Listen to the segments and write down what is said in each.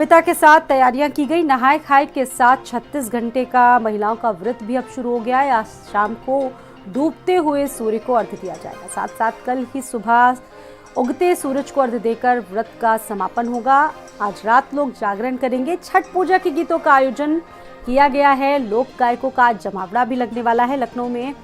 पिता के साथ तैयारियां की गई। नहाए खाए के साथ 36 घंटे का महिलाओं का व्रत भी अब शुरू हो गया है। आज शाम को डूबते हुए सूर्य को अर्घ्य दिया जाएगा। साथ साथ कल ही सुबह उगते सूरज को अर्घ्य देकर व्रत का समापन होगा। आज रात लोग जागरण करेंगे। छठ पूजा के गीतों का आयोजन किया गया है। लोक गायकों का आज जमावड़ा भी लगने वाला है। लखनऊ में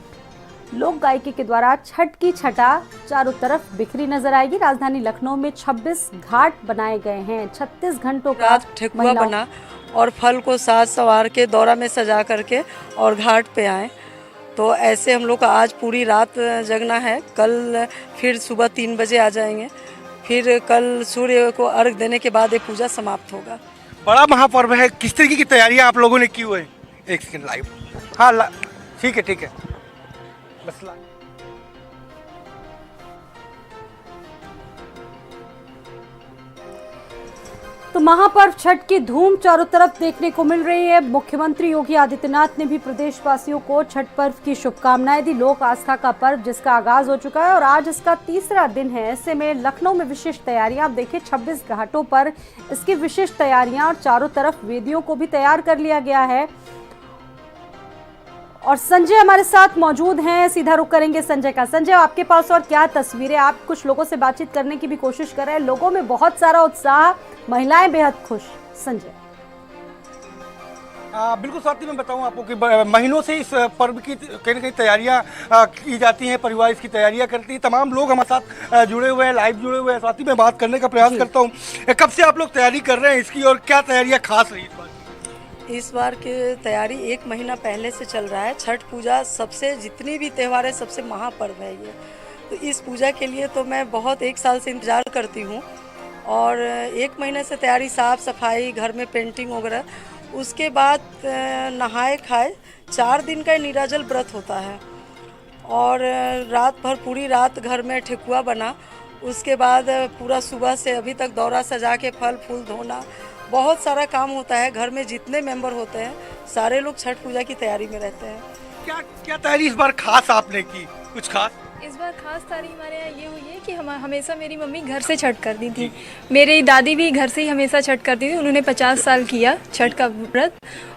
लोक गायकी के द्वारा छठ की छटा चारों तरफ बिखरी नजर आएगी। राजधानी लखनऊ में 26 घाट बनाए गए हैं। 36 घंटों का ठेकुआ बना और फल को साज सवार के दौरा में सजा करके और घाट पे आए। तो ऐसे हम लोग का आज पूरी रात जगना है। कल फिर सुबह 3 बजे आ जाएंगे। फिर कल सूर्य को अर्घ देने के बाद ये पूजा समाप्त होगा। बड़ा महापर्व है, किस तरीके की तैयारियां आप लोगों ने की हुई है? एक सेकंड लाइव। हाँ ठीक है बस तो महापर्व छठ की धूम चारों तरफ देखने को मिल रही है। मुख्यमंत्री योगी आदित्यनाथ ने भी प्रदेशवासियों को छठ पर्व की शुभकामनाएं दी। लोक आस्था का पर्व जिसका आगाज हो चुका है और आज इसका तीसरा दिन है। ऐसे में लखनऊ में विशेष तैयारियां, आप देखिए 26 घाटों पर इसकी विशेष तैयारियां और चारों तरफ वेदियों को भी तैयार कर लिया गया है। और संजय हमारे साथ मौजूद हैं, सीधा रुख करेंगे संजय का। संजय, आपके पास और क्या तस्वीरें? आप कुछ लोगों से बातचीत करने की भी कोशिश कर रहे हैं। लोगों में बहुत सारा उत्साह, महिलाएं बेहद खुश। संजय। बिल्कुल साथी, मैं बताऊं आपको कि महीनों से इस पर्व की कहीं ना कहीं तैयारियां की जाती हैं। परिवार इसकी तैयारियां करती है। तमाम लोग हमारे साथ जुड़े हुए हैं, लाइव जुड़े हुए हैं। साथी मैं बात करने का प्रयास करता हूं, कब से आप लोग तैयारी कर रहे हैं इसकी और क्या तैयारियां खास रही इस बार की तैयारी 1 महीना पहले से चल रहा है। छठ पूजा सबसे, जितनी भी त्यौहार है, सबसे महापर्व है ये। तो इस पूजा के लिए तो मैं बहुत 1 साल से इंतज़ार करती हूँ और 1 महीने से तैयारी, साफ़ सफाई, घर में पेंटिंग वगैरह। उसके बाद नहाए खाए 4 दिन का निराजल व्रत होता है और रात भर, पूरी रात घर में ठेकुआ बना। उसके बाद पूरा सुबह से अभी तक दौरा सजा के फल फूल धोना, बहुत सारा काम होता है। घर में जितने मेंबर होते हैं सारे लोग छठ पूजा की तैयारी में रहते हैं। क्या तैयारी इस बार खास आपने की? कुछ खास इस बार खास तैयारी हमारे यहाँ ये हुई है कि हमेशा मेरी मम्मी घर से छठ करती थी। मेरी दादी भी घर से ही हमेशा छठ करती थी। उन्होंने 50 साल किया छठ का व्रत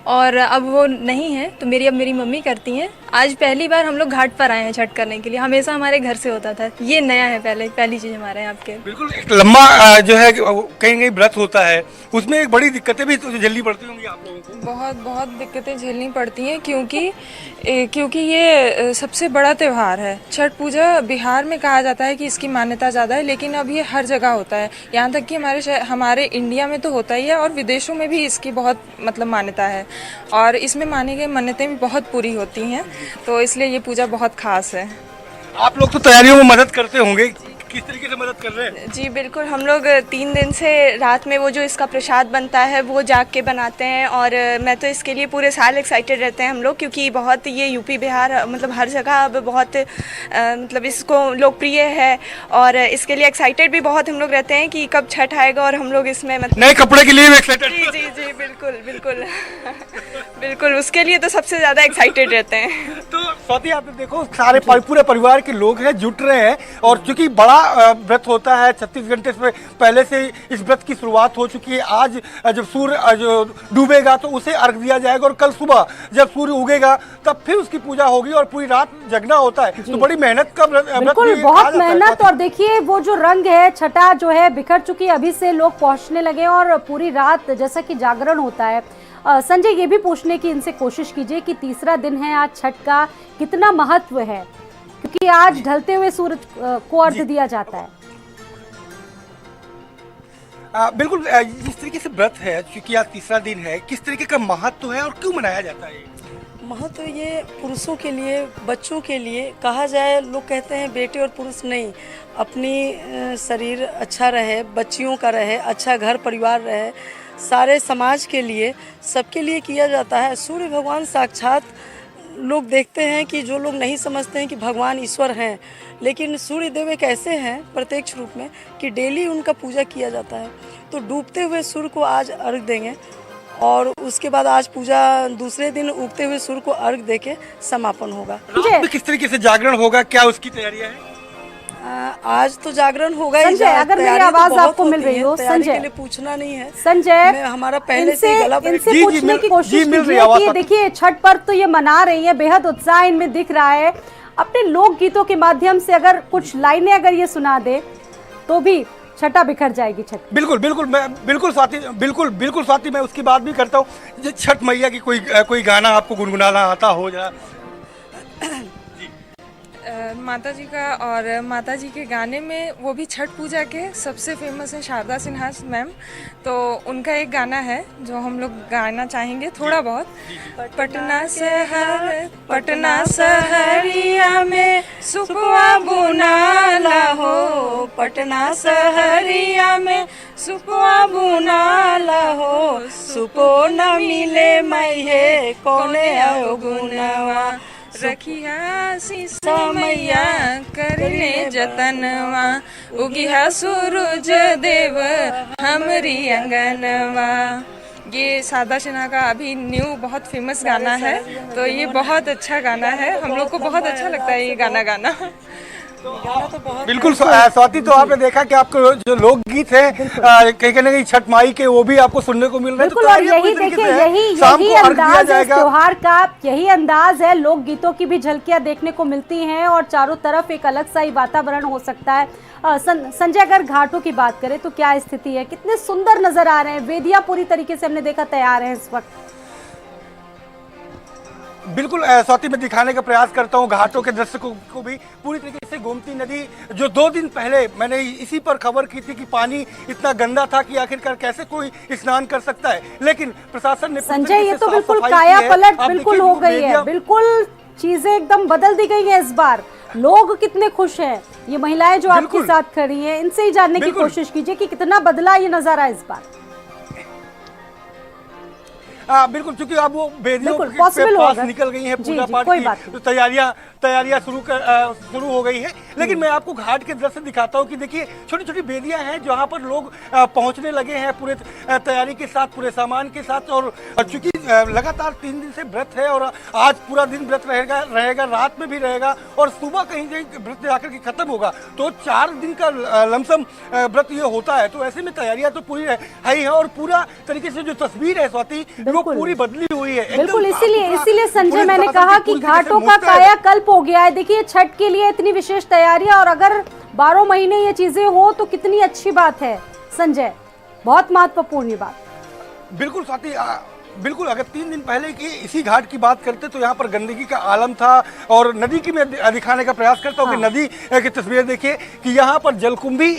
और अब वो नहीं है, तो मेरी मम्मी करती हैं। आज पहली बार हम लोग घाट पर आए हैं छठ करने के लिए। हमेशा हमारे घर से होता था, ये नया है, पहली चीज़ हमारे यहाँ के। बिल्कुल, एक लंबा जो है कहीं व्रत होता है, उसमें एक बड़ी दिक्कतें भी तो झेलनी पड़ती होंगी आप लोगों को। बहुत दिक्कतें झेलनी पड़ती हैं क्योंकि ये सबसे बड़ा त्यौहार है। छठ पूजा बिहार में कहा जाता है कि इसकी मान्यता ज़्यादा है, लेकिन अब ये हर जगह होता है। यहाँ तक कि हमारे इंडिया में तो होता ही है और विदेशों में भी इसकी बहुत मान्यता है और इसमें मानी गई मन्नतें भी बहुत पूरी होती हैं। तो इसलिए ये पूजा बहुत खास है। आप लोग तो तैयारियों में मदद करते होंगे, किस तरीके से मदद कर रहे हैं? जी बिल्कुल, हम लोग 3 दिन से रात में वो जो इसका प्रसाद बनता है वो जाग के बनाते हैं और मैं तो इसके लिए पूरे साल एक्साइटेड रहते हैं हम लोग, क्योंकि बहुत ये यूपी बिहार हर जगह अब बहुत इसको लोकप्रिय है और इसके लिए एक्साइटेड भी बहुत हम लोग रहते हैं कि कब छठ आएगा और हम लोग इसमें नए कपड़े के लिए भी एक्साइटेड। जी बिल्कुल बिल्कुल उसके लिए तो सबसे ज़्यादा एक्साइटेड रहते हैं। तो स्वाति, आप देखो सारे पूरे परिवार के लोग हैं, जुट रहे हैं और चूंकि बड़ा व्रत होता है, 36 घंटे से पहले से इस व्रत की शुरुआत हो चुकी है। आज जब सूर्य जो डूबेगा तो उसे अर्घ दिया जाएगा और कल सुबह जब सूर्य उगेगा तब फिर उसकी पूजा होगी और पूरी रात जगना होता है। तो बड़ी मेहनत का व्रत, बिल्कुल बहुत मेहनत। और देखिए वो जो रंग है, छटा जो है बिखर चुकी है, अभी से लोग पहुंचने लगे और पूरी रात जैसा कि जागरण होता है। संजय, ये भी पूछने की इनसे कोशिश कीजिए कि तीसरा दिन है आज छठ का, कितना महत्व है, क्योंकि आज ढलते हुए सूरज को अर्घ्य दिया जाता है। बिल्कुल, जिस तरीके से व्रत है, क्योंकि आज तीसरा दिन है, किस तरीके का महत्व है और क्यों मनाया जाता है? महत्व ये पुरुषों के लिए, बच्चों के लिए कहा जाए। लोग कहते हैं बेटे और पुरुष नहीं, अपनी शरीर अच्छा रहे, बच्चियों का रहे, अच्छा घर परिवार रहे, सारे समाज के लिए, सबके लिए किया जाता है। सूर्य भगवान साक्षात, लोग देखते हैं कि जो लोग नहीं समझते हैं कि भगवान ईश्वर हैं, लेकिन सूर्य देव एक ऐसे हैं प्रत्यक्ष रूप में कि डेली उनका पूजा किया जाता है। तो डूबते हुए सूर्य को आज अर्घ देंगे और उसके बाद आज पूजा दूसरे दिन उगते हुए सूर्य को अर्घ देके समापन होगा। किस तरीके से जागरण होगा, क्या उसकी तैयारियां हैं? आज तो जागरण होगा ही। संजय, अगर मेरी तैयारी तो आवाज बहुत आपको मिल होती रही है, हो, तैयारी संजय। के लिए पूछना नहीं है। संजय, हमारा पहले से ही गला बैठ इनसे जी, पूछने की कोशिश मिल रही कीजिए आवाज कि ये आपको। देखिए छठ पर्व तो ये मना रही है, बेहद उत्साह इनमें दिख रहा है। अपने लोक गीतों के माध्यम से अगर कुछ लाइनें अगर ये सुना दे तो भी छठा बिखर जाएगी छठ। बिल्कुल बिल्कुल, मैं बिल्कुल स्वाति, मैं उसकी बात भी करता हूँ। ये छठ मैया की कोई गाना आपको गुनगुनाना आता हो जरा। माता जी का, और माता जी के गाने में वो भी छठ पूजा के सबसे फेमस है शारदा सिन्हा मैम, तो उनका एक गाना है जो हम लोग गाना चाहेंगे थोड़ा बहुत। पटना शहरिया में सुपवा बुनाला हो, पटना शहरिया में सुपवा बुनाला हो, सुपो न मिले मैहे कोने आओ गुनवा, रखिया शीशा मैया करने जतनवा, उगिहा सूरज देव हमरी अंगनवा। ये शारदा सिन्हा का अभी न्यू बहुत फेमस गाना है, तो ये बहुत अच्छा गाना है, हम लोग को बहुत अच्छा लगता है ये गाना गाना। बिल्कुल स्वाति, तो आपने देखा कि आपको जो लोकगीत है कहीं ना कहीं छठ माई के वो भी आपको सुनने को मिल रहे हैं। बिल्कुल, और यही देखिए यही अंदाज है त्योहार का, यही अंदाज है। लोक गीतों की भी झलकियां देखने को मिलती हैं और चारों तरफ एक अलग सा ही वातावरण हो सकता है। संजय, अगर घाटों की बात करें तो क्या स्थिति है? कितने सुंदर नजर आ रहे हैं, वेदियां पूरी तरीके से हमने देखा तैयार है इस वक्त। बिल्कुल स्वाति, मैं दिखाने का प्रयास करता हूँ घाटों के दृश्य को भी पूरी तरीके से। गोमती नदी जो 2 दिन पहले मैंने इसी पर खबर की थी कि पानी इतना गंदा था कि आखिरकार कैसे कोई स्नान कर सकता है, लेकिन प्रशासन ने संजय ये तो बिल्कुल काया पलट बिल्कुल हो गई है, बिल्कुल चीजें एकदम बदल दी गई हैं इस बार। लोग कितने खुश हैं, ये महिलाएं जो आपके साथ खड़ी हैं, इनसे ही जानने की कोशिश कीजिए कि कितना बदला ये नजारा इस बार। बिल्कुल, क्योंकि अब वो वेदियों के पास निकल गई हैं, पूजा पाठ की तो तैयारियां शुरू हो गई है। लेकिन मैं आपको घाट के दृश्य दिखाता हूँ कि देखिए छोटी छोटी वेदियां हैं जहाँ पर लोग पहुँचने लगे हैं पूरे तैयारी के साथ, पूरे सामान के साथ। और चूंकि लगातार 3 दिन से व्रत है और आज पूरा दिन व्रत रहेगा, रात में भी रहेगा और सुबह कहीं व्रत जाकर के खत्म होगा, तो 4 दिन का लमसम व्रत ये होता है। तो ऐसे में तैयारियां तो पूरी है ही है और पूरा तरीके से जो तस्वीर है स्वाति वो पूरी बदली हुई है। बिल्कुल, इसीलिए संजय मैंने कहा कि घाटों का कायाकल्प हो गया है। देखिए छठ के लिए इतनी विशेष तैयारियां, और अगर 12 महीने ये चीजें हो तो कितनी अच्छी बात है संजय, बहुत महत्वपूर्ण बात। बिल्कुल स्वाति, बिल्कुल अगर 3 दिन पहले की इसी घाट की बात करते तो यहाँ पर गंदगी का आलम था। और नदी की मैं दिखाने का प्रयास करता हूँ कि नदी की तस्वीर देखिए कि यहाँ पर जलकुंभी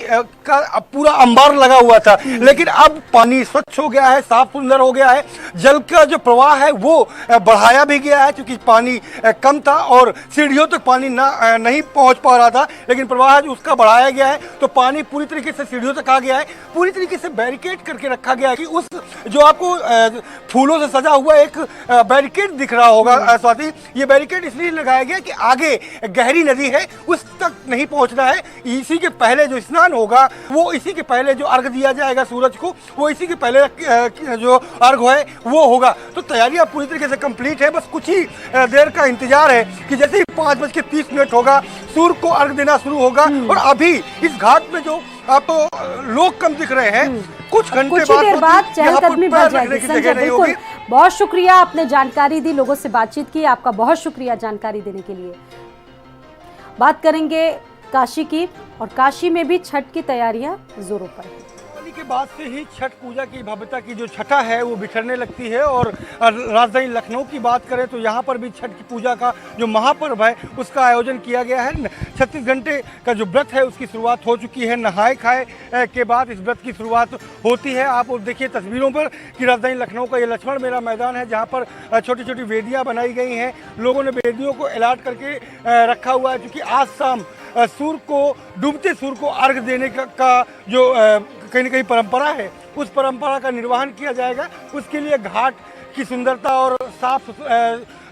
का पूरा अंबार लगा हुआ था, लेकिन अब पानी स्वच्छ हो गया है, साफ सुंदर हो गया है। जल का जो प्रवाह है वो बढ़ाया भी गया है, क्योंकि पानी कम था और सीढ़ियों तक पानी नहीं पहुँच पा रहा था, लेकिन प्रवाह जो उसका बढ़ाया गया है तो पानी पूरी तरीके से सीढ़ियों तक आ गया है। पूरी तरीके से बैरिकेड करके रखा गया है कि उस जो आपको फूलों से सजा हुआ एक बैरिकेड दिख रहा होगा स्वाति, ये बैरिकेड इसलिए लगाया गया कि आगे गहरी नदी है उस तक नहीं पहुंचना है। इसी के पहले जो स्नान होगा वो, इसी के पहले जो अर्घ दिया जाएगा सूरज को, वो इसी के पहले जो अर्घ है वो होगा। तो तैयारियां पूरी तरीके से कंप्लीट है, बस कुछ ही देर का इंतजार है कि जैसे ही 5:30 होगा सूर्य को अर्घ देना शुरू होगा। और अभी इस घाट में जो आपको लोग कम दिख रहे हैं, कुछ घंटे बाद चहलकदमी बढ़ जाएगी। संजय बिल्कुल, बहुत शुक्रिया, आपने जानकारी दी, लोगों से बातचीत की, आपका बहुत शुक्रिया जानकारी देने के लिए। बात करेंगे काशी की, और काशी में भी छठ की तैयारियां जोरों पर है। के बाद से ही छठ पूजा की भव्यता की जो छठा है वो बिखरने लगती है। और राजधानी लखनऊ की बात करें तो यहाँ पर भी छठ की पूजा का जो महापर्व है उसका आयोजन किया गया है। 36 घंटे का जो व्रत है उसकी शुरुआत हो चुकी है, नहाए खाए के बाद इस व्रत की शुरुआत होती है। आप देखिए तस्वीरों पर कि राजधानी लखनऊ का ये लक्ष्मण मेला मैदान है जहाँ पर छोटी छोटी वेदियाँ बनाई गई हैं। लोगों ने वेदियों को अलॉट करके रखा हुआ है, क्योंकि आज शाम डूबते सूर्य को अर्घ देने का जो कहीं ना कहीं परंपरा है, उस परंपरा का निर्वहन किया जाएगा। उसके लिए घाट की सुंदरता और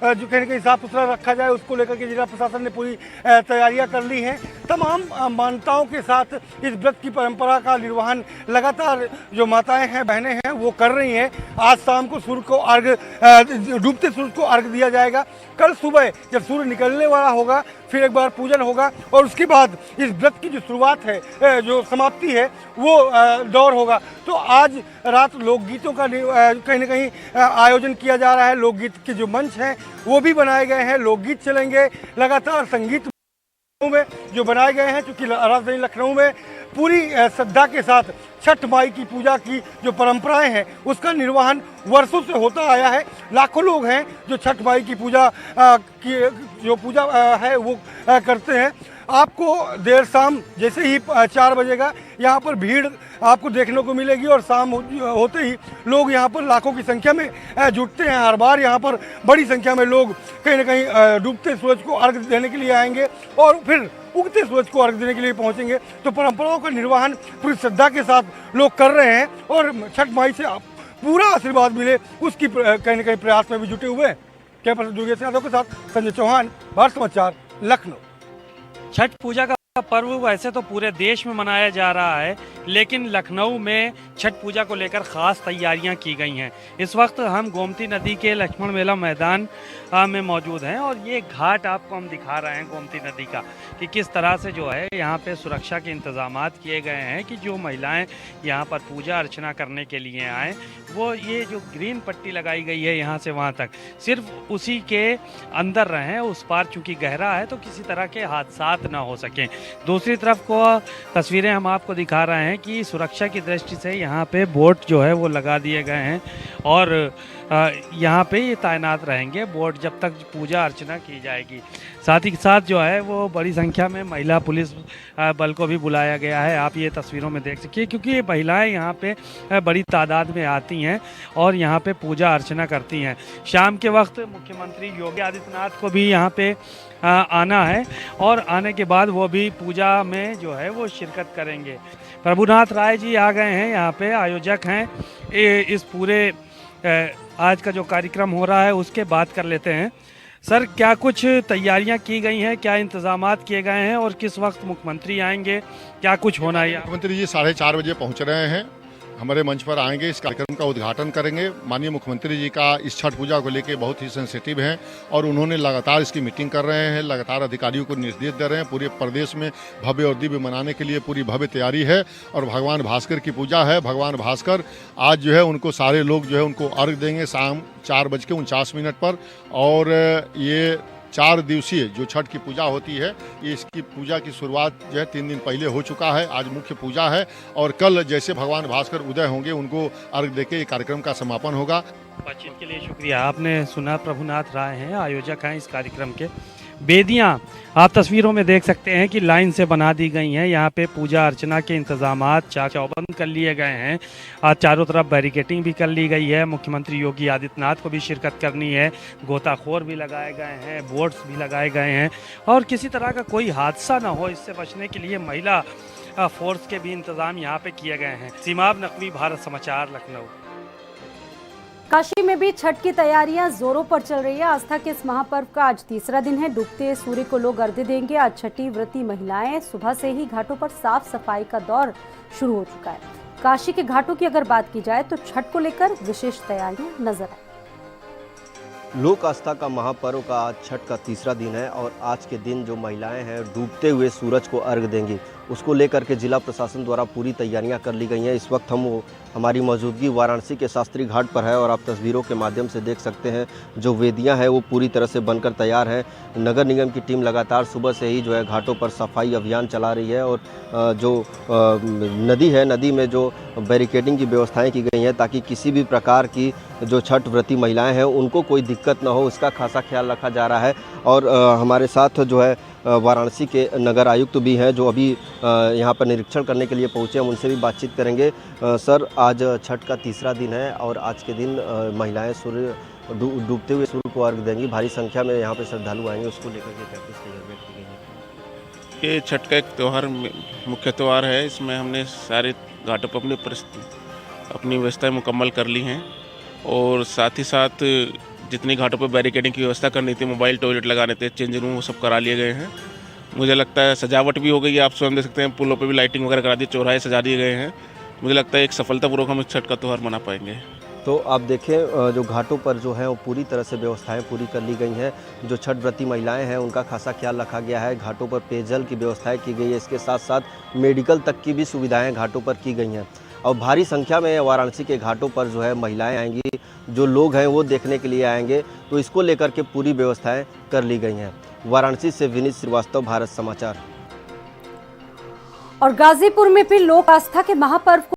जो कहीं ना कहीं साफ सुथरा रखा जाए, उसको लेकर के जिला प्रशासन ने पूरी तैयारियां कर ली हैं। तमाम मान्यताओं के साथ इस व्रत की परंपरा का निर्वहन लगातार जो माताएं हैं, बहनें हैं, वो कर रही हैं। आज शाम को डूबते सूर्य को अर्घ दिया जाएगा। कल सुबह जब सूर्य निकलने वाला होगा फिर एक बार पूजन होगा और उसके बाद इस व्रत की जो शुरुआत है, जो समाप्ति है, वो दौर होगा। तो आज रात लोकगीतों का कहीं ना कहीं आयोजन किया जा रहा है। लोकगीत के जो मंच हैं वो भी बनाए गए हैं, लोकगीत चलेंगे लगातार। संगीत में जो बनाए गए हैं, चूँकि राजधानी लखनऊ में पूरी श्रद्धा के साथ छठ माई की पूजा की जो परंपराएं हैं उसका निर्वहन वर्षों से होता आया है। लाखों लोग हैं जो छठ माई की पूजा की जो पूजा है वो करते हैं। आपको देर शाम जैसे ही 4 बजेगा यहाँ पर भीड़ आपको देखने को मिलेगी और शाम होते ही लोग यहाँ पर लाखों की संख्या में जुटते हैं। हर बार यहाँ पर बड़ी संख्या में लोग कहीं ना कहीं डूबते सूरज को अर्घ देने के लिए आएंगे और फिर उगते सूरज को अर्घ देने के लिए पहुँचेंगे। तो परंपराओं का निर्वहन पूरी श्रद्धा के साथ लोग कर रहे हैं और छठ माई से पूरा आशीर्वाद मिले उसकी कहीं ना कहीं प्रयास में भी जुटे हुए हैं। कैमरा पर्सन दुर्गेश यादव के साथ संजय चौहान, भारत समाचार, लखनऊ। छठ पूजा का पर्व वैसे तो पूरे देश में मनाया जा रहा है, लेकिन लखनऊ में छठ पूजा को लेकर ख़ास तैयारियां की गई हैं। इस वक्त हम गोमती नदी के लक्ष्मण मेला मैदान में मौजूद हैं और ये घाट आपको हम दिखा रहे हैं गोमती नदी का कि किस तरह से जो है यहाँ पे सुरक्षा के इंतजामात किए गए हैं कि जो महिलाएं यहाँ पर पूजा अर्चना करने के लिए आएँ वो ये जो ग्रीन पट्टी लगाई गई है यहाँ से वहाँ तक सिर्फ उसी के अंदर रहें। उस पार चूँकि गहरा है तो किसी तरह के हादसात ना हो सकें। दूसरी तरफ को तस्वीरें हम आपको दिखा रहे हैं कि सुरक्षा की दृष्टि से यहाँ पे बोट जो है वो लगा दिए गए हैं और यहाँ पे ये तैनात रहेंगे बोट जब तक पूजा अर्चना की जाएगी। साथ ही साथ जो है वो बड़ी संख्या में महिला पुलिस बल को भी बुलाया गया है। आप ये तस्वीरों में देख सकते हैं क्योंकि ये महिलाएं यहाँ पे बड़ी तादाद में आती हैं और यहाँ पे पूजा अर्चना करती हैं। शाम के वक्त मुख्यमंत्री योगी आदित्यनाथ को भी यहाँ पे आना है और आने के बाद वो भी पूजा में जो है वो शिरकत करेंगे। प्रभुनाथ राय जी आ गए हैं, यहाँ पे आयोजक हैं इस पूरे आज का जो कार्यक्रम हो रहा है उसके बात कर लेते हैं। सर, क्या कुछ तैयारियां की गई हैं, क्या इंतजामात किए गए हैं और किस वक्त मुख्यमंत्री आएंगे, क्या कुछ होना है? मुख्यमंत्री जी 4:30 बजे पहुंच रहे हैं, हमारे मंच पर आएंगे, इस कार्यक्रम का उद्घाटन करेंगे। माननीय मुख्यमंत्री जी का इस छठ पूजा को लेकर बहुत ही सेंसिटिव हैं और उन्होंने लगातार इसकी मीटिंग कर रहे हैं, लगातार अधिकारियों को निर्देश दे रहे हैं। पूरे प्रदेश में भव्य और दिव्य मनाने के लिए पूरी भव्य तैयारी है और भगवान भास्कर की पूजा है। भगवान भास्कर आज जो है उनको सारे लोग जो है उनको अर्घ देंगे शाम 4:49 पर और ये 4 दिवसीय जो छठ की पूजा होती है ये इसकी पूजा की शुरुआत जो है 3 दिन पहले हो चुका है। आज मुख्य पूजा है और कल जैसे भगवान भास्कर उदय होंगे उनको अर्घ देके ये कार्यक्रम का समापन होगा। बातचीत के लिए शुक्रिया। आपने सुना प्रभुनाथ राय हैं, आयोजक हैं इस कार्यक्रम के। बेदियां आप तस्वीरों में देख सकते हैं कि लाइन से बना दी गई हैं। यहाँ पे पूजा अर्चना के इंतजामात चौबंद कर लिए गए हैं। आज चारों तरफ बैरिकेटिंग भी कर ली गई है। मुख्यमंत्री योगी आदित्यनाथ को भी शिरकत करनी है। गोताखोर भी लगाए गए हैं, बोट्स भी लगाए गए हैं और किसी तरह का कोई हादसा ना हो इससे बचने के लिए महिला फोर्स के भी इंतजाम यहाँ पे किए गए हैं। सीमाब नकवी, भारत समाचार, लखनऊ। काशी में भी छठ की तैयारियां जोरों पर चल रही है। आस्था के इस महापर्व का आज तीसरा दिन है। डूबते सूर्य को लोग अर्घ्य देंगे। आज छठी व्रती महिलाएं सुबह से ही घाटों पर साफ सफाई का दौर शुरू हो चुका है। काशी के घाटों की अगर बात की जाए तो छठ को लेकर विशेष तैयारियां नजर आई। लोक आस्था का महापर्व का आज छठ का तीसरा दिन है और आज के दिन जो महिलाएं हैं डूबते हुए सूरज को अर्घ देंगी, उसको लेकर के जिला प्रशासन द्वारा पूरी तैयारियां कर ली गई हैं। इस वक्त हमारी मौजूदगी वाराणसी के शास्त्री घाट पर है और आप तस्वीरों के माध्यम से देख सकते हैं जो वेदियां हैं वो पूरी तरह से बनकर तैयार हैं। नगर निगम की टीम लगातार सुबह से ही जो है घाटों पर सफाई अभियान चला रही है और जो नदी है, नदी में जो बैरिकेडिंग की व्यवस्थाएं की गई हैं ताकि किसी भी प्रकार की जो छठ व्रती महिलाएं हैं उनको कोई दिक्कत ना हो, इसका खासा ख्याल रखा जा रहा है। और हमारे साथ जो है वाराणसी के नगर आयुक्त भी हैं जो अभी यहाँ पर निरीक्षण करने के लिए पहुँचे, हम उनसे भी बातचीत करेंगे। सर, आज छठ का तीसरा दिन है और आज के दिन महिलाएं सूर्य डूबते हुए सूर्य को अर्घ देंगी। भारी संख्या में यहाँ पे श्रद्धालु आएंगे, उसको लेकर के क्या कुछ तैयारियां की गई है? ये छठ का एक त्यौहार मुख्य त्यौहार है। इसमें हमने सारे घाटों पर अपनी व्यवस्थाएँ मुकम्मल कर ली हैं और साथ ही साथ जितनी घाटों पर बैरिकेडिंग की व्यवस्था करनी थी, मोबाइल टॉयलेट लगाने थे, चेंज रूम, वो सब करा लिए गए हैं। मुझे लगता है सजावट भी हो गई है, आप स्वयं देख सकते हैं, पुलों पे भी लाइटिंग वगैरह करा दी, चौराहे सजा दिए गए हैं। मुझे लगता है एक सफलतापूर्वक हम इस छठ का त्यौहार मना पाएंगे। तो आप देखें जो घाटों पर जो है वो पूरी तरह से व्यवस्थाएं पूरी कर ली गई हैं। जो छठ व्रती महिलाएं हैं उनका खासा ख्याल रखा गया है। घाटों पर पेयजल की व्यवस्थाएं की गई है। इसके साथ साथ मेडिकल तक की भी सुविधाएं घाटों पर की गई हैं। और भारी संख्या में वाराणसी के घाटों पर जो है महिलाएं आएंगी, जो लोग हैं वो देखने के लिए आएंगे, तो इसको लेकर के पूरी व्यवस्थाएं कर ली गई हैं। वाराणसी से विनीत श्रीवास्तव, भारत समाचार। और गाजीपुर में भी लोक आस्था के महापर्व को